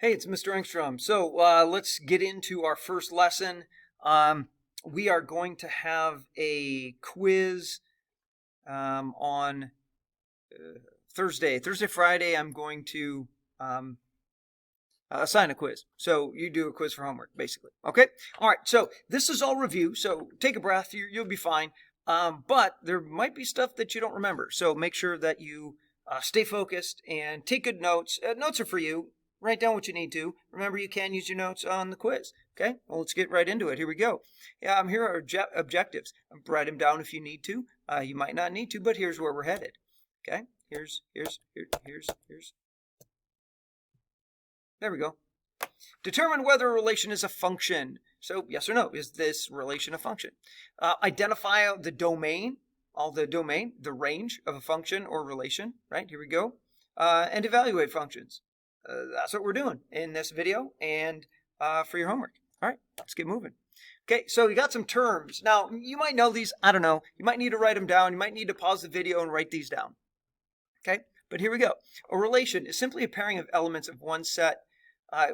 Hey, it's Mr. Engstrom. So let's get into our first lesson. We are going to have a quiz on Thursday. Friday, I'm going to um, assign a quiz. So you do a quiz for homework, basically. Okay? All right. So this is all review. So take a breath. You'll be fine. But there might be stuff that you don't remember. So make sure that you stay focused and take good notes. Notes are for you. Write down what you need to. Remember, you can use your notes on the quiz. Okay? Well, let's get right into it. Here we go. Here are objectives. Write them down if you need to. You might not need to, but here's where we're headed. Okay? Here's. There we go. Determine whether a relation is a function. So yes or no, is this relation a function? Identify the domain, the range of a function or relation, right? Here we go. And evaluate functions. That's what we're doing in this video and for your homework. All right, let's get moving. Okay, so you got some terms. Now, you might know these. I don't know. You might need to write them down. You might need to pause the video and write these down. Okay, but here we go. A relation is simply a pairing of elements of one set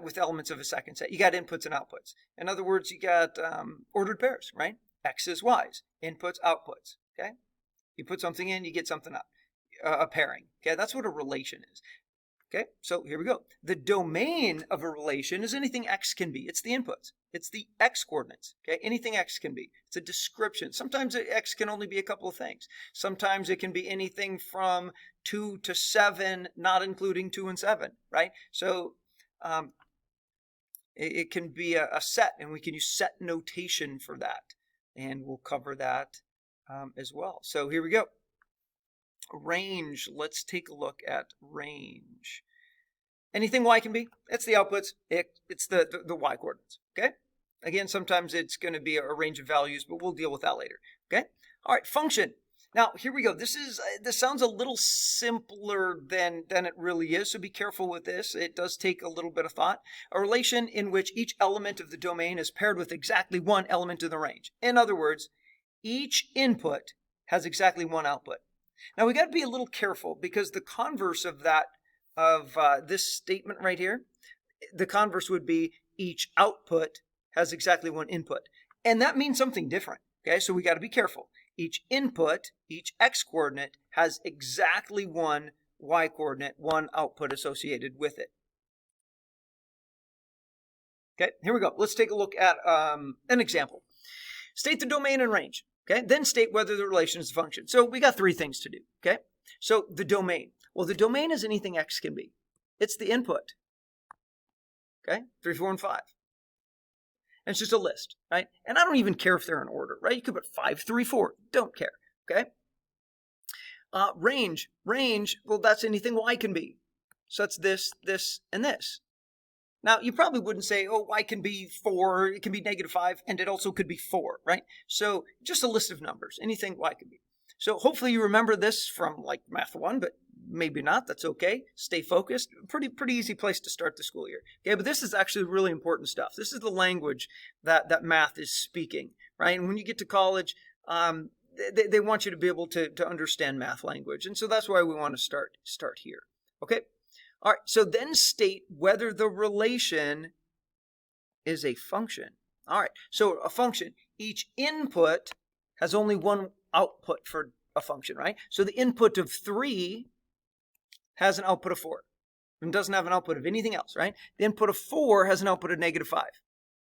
with elements of a second set. You got inputs and outputs. In other words, you got ordered pairs, right? X's, Y's, inputs, outputs. Okay, you put something in, you get something out. A pairing. Okay, that's what a relation is. Okay, so here we go. The domain of a relation is anything X can be. It's the inputs. It's the X coordinates. Okay, anything X can be. It's a description. Sometimes X can only be a couple of things. Sometimes it can be anything from 2 to 7, not including 2 and 7, right? So it can be a set, and we can use set notation for that. And we'll cover that as well. So here we go. Range. Let's take a look at range. Anything Y can be. It's the outputs. It's the Y coordinates. Okay. Again, sometimes it's going to be a range of values, but we'll deal with that later. Okay. All right. Function. Now here we go. This sounds a little simpler than it really is. So be careful with this. It does take a little bit of thought. A relation in which each element of the domain is paired with exactly one element in the range. In other words, each input has exactly one output. Now we got to be a little careful because the converse of that, this statement right here, the converse would be each output has exactly one input. And that means something different. Okay, so we got to be careful. Each input, each X coordinate has exactly one Y coordinate, one output associated with it. Okay, here we go. Let's take a look at an example. State the domain and range. Okay, then state whether the relation is a function. So we got 3 things to do. Okay, so the domain. Well, the domain is anything X can be. It's the input. Okay, 3, 4, and 5. And it's just a list, right? And I don't even care if they're in order, right? You could put 5, 3, 4. Don't care. Okay. Range. Well, that's anything Y can be. So it's this, and this. Now, you probably wouldn't say, oh, Y can be 4, it can be -5, and it also could be 4, right? So just a list of numbers, anything Y can be. So hopefully you remember this from like Math 1, but maybe not, that's okay. Stay focused. Pretty easy place to start the school year. Okay, but this is actually really important stuff. This is the language that math is speaking, right? And when you get to college, they want you to be able to understand math language. And so that's why we want to start here, okay? All right, so then state whether the relation is a function. All right, so a function, each input has only one output for a function, right? So the input of 3 has an output of 4 and doesn't have an output of anything else, right? The input of 4 has an output of -5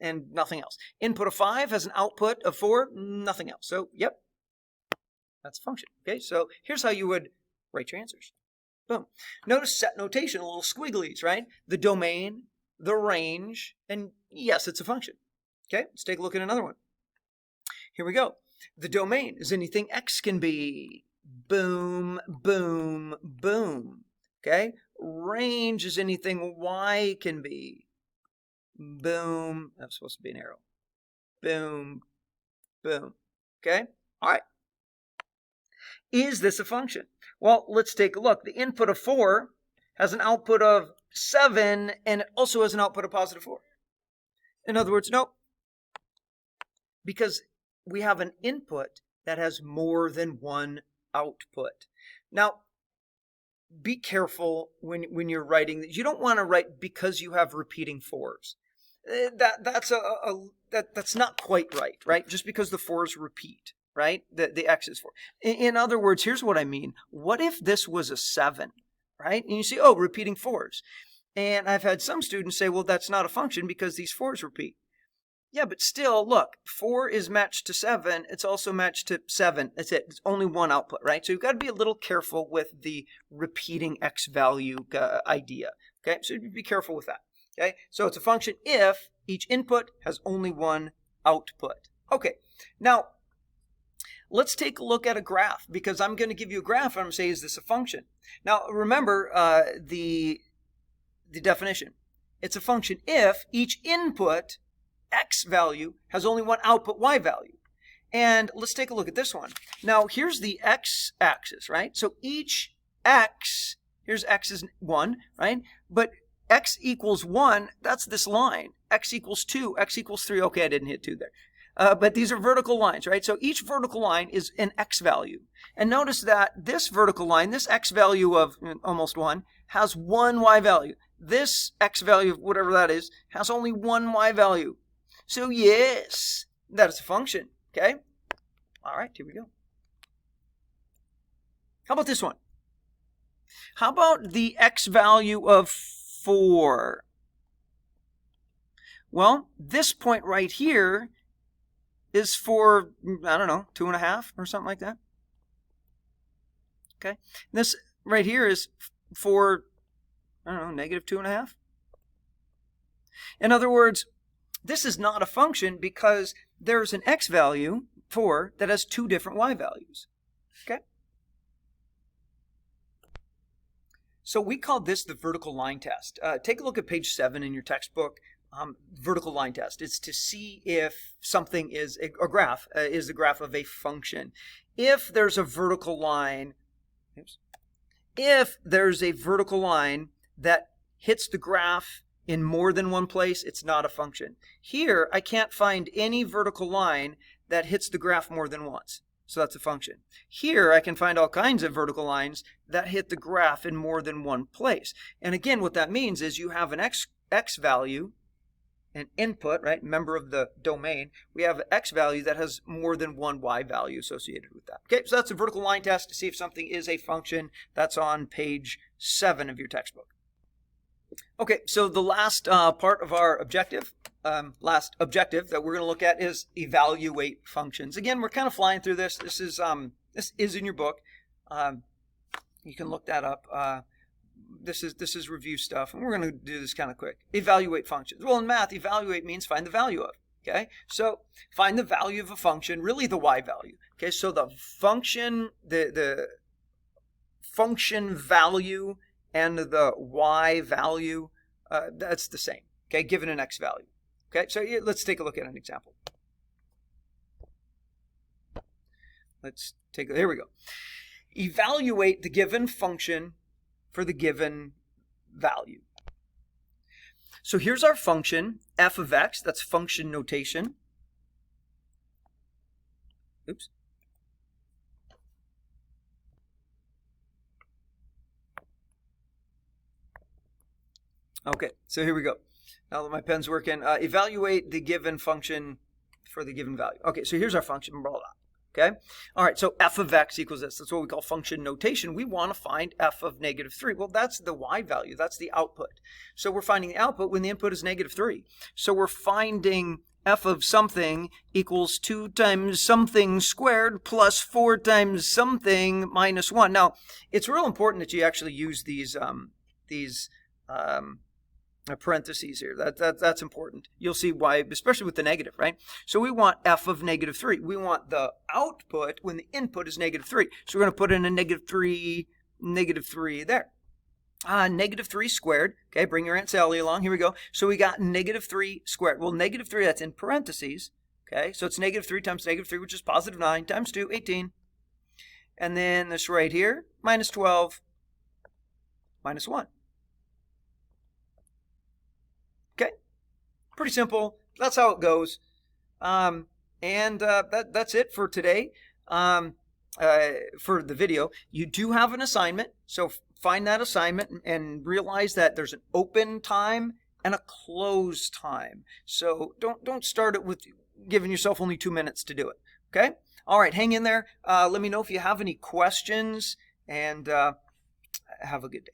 and nothing else. Input of 5 has an output of 4, nothing else. So, yep, that's a function, okay? So here's how you would write your answers. Boom. Notice set notation, little squigglies, right? The domain, the range, and yes, it's a function. Okay, let's take a look at another one. Here we go. The domain is anything X can be. Boom, boom, boom. Okay, range is anything Y can be. Boom. That's supposed to be an arrow. Boom, boom. Okay, all right. Is this a function? Well, let's take a look. The input of 4 has an output of 7, and it also has an output of +4. In other words, nope. Because we have an input that has more than one output. Now, be careful when you're writing. You don't want to write because you have repeating 4s. That's not quite right? Just because the 4s repeat, right? The x is 4. In other words, here's what I mean. What if this was a 7, right? And you see, oh, repeating 4s. And I've had some students say, well, that's not a function because these 4s repeat. Yeah, but still, look, 4 is matched to 7. It's also matched to 7. That's it. It's only one output, right? So you've got to be a little careful with the repeating x value idea. Okay, so be careful with that. Okay, so it's a function if each input has only one output. Okay, now let's take a look at a graph, because I'm going to give you a graph and I'm going to say, is this a function? Now, remember the definition. It's a function if each input x value has only one output y value. And let's take a look at this one. Now, here's the x-axis, right? So each x, here's x is 1, right? But x equals 1, that's this line. X equals 2, x equals 3. Okay, I didn't hit 2 there. But these are vertical lines, right? So each vertical line is an x value. And notice that this vertical line, this x value of almost 1, has one y value. This x value of whatever that is has only one y value. So yes, that is a function, okay? All right, here we go. How about this one? How about the x value of 4? Well, this point right here is for, I don't know, 2.5 or something like that. Okay, this right here is for, I don't know, negative 2.5. In other words, this is not a function because there's an x value, 4, that has 2 different y values. Okay? So we call this the vertical line test. Take a look at page 7 in your textbook. Vertical line test. It's to see if something is a graph, is the graph of a function. If there's a vertical line, if there's a vertical line that hits the graph in more than one place, it's not a function. Here, I can't find any vertical line that hits the graph more than once. So that's a function. Here, I can find all kinds of vertical lines that hit the graph in more than one place. And again, what that means is you have an x value, an input, right, member of the domain. We have an x value that has more than one y value associated with that. Okay, so that's a vertical line test to see if something is a function. That's on page 7 of your textbook. Okay, so the last part of our objective, last objective that we're going to look at is evaluate functions. Again, we're kind of flying through this. This is in your book. You can look that up. This is review stuff, and we're going to do this kind of quick. Evaluate functions. Well, in math, evaluate means find the value of. Okay, so find the value of a function, really the y value. Okay, so the function, the function value and the y value, that's the same, okay, given an x value. Okay, so let's take a look at an example. Here we go. Evaluate the given function for the given value. So here's our function, f of x, that's function notation. Oops. Okay, so here we go. Now that my pen's working, evaluate the given function for the given value. Okay, so here's our function, blah, blah, blah. Okay? All right, so f of x equals this. That's what we call function notation. We want to find f of negative 3. Well, that's the y value. That's the output. So we're finding the output when the input is negative 3. So we're finding f of something equals 2 times something squared plus 4 times something minus 1. Now, it's real important that you actually use these parentheses here. That's important. You'll see why, especially with the negative, right? So we want f of negative 3. We want the output when the input is negative 3. So we're going to put in a negative 3 there. Negative 3 squared. Okay, bring your Aunt Sally along. Here we go. So we got negative 3 squared. Well, negative 3, that's in parentheses. Okay, so it's negative 3 times negative 3, which is positive 9, times 2, 18. And then this right here, minus 12, minus 1. Okay, pretty simple. That's how it goes. That's it for today. For the video. You do have an assignment. So find that assignment and realize that there's an open time and a close time. So don't start it with giving yourself only 2 minutes to do it. Okay? All right, hang in there. Let me know if you have any questions, and have a good day.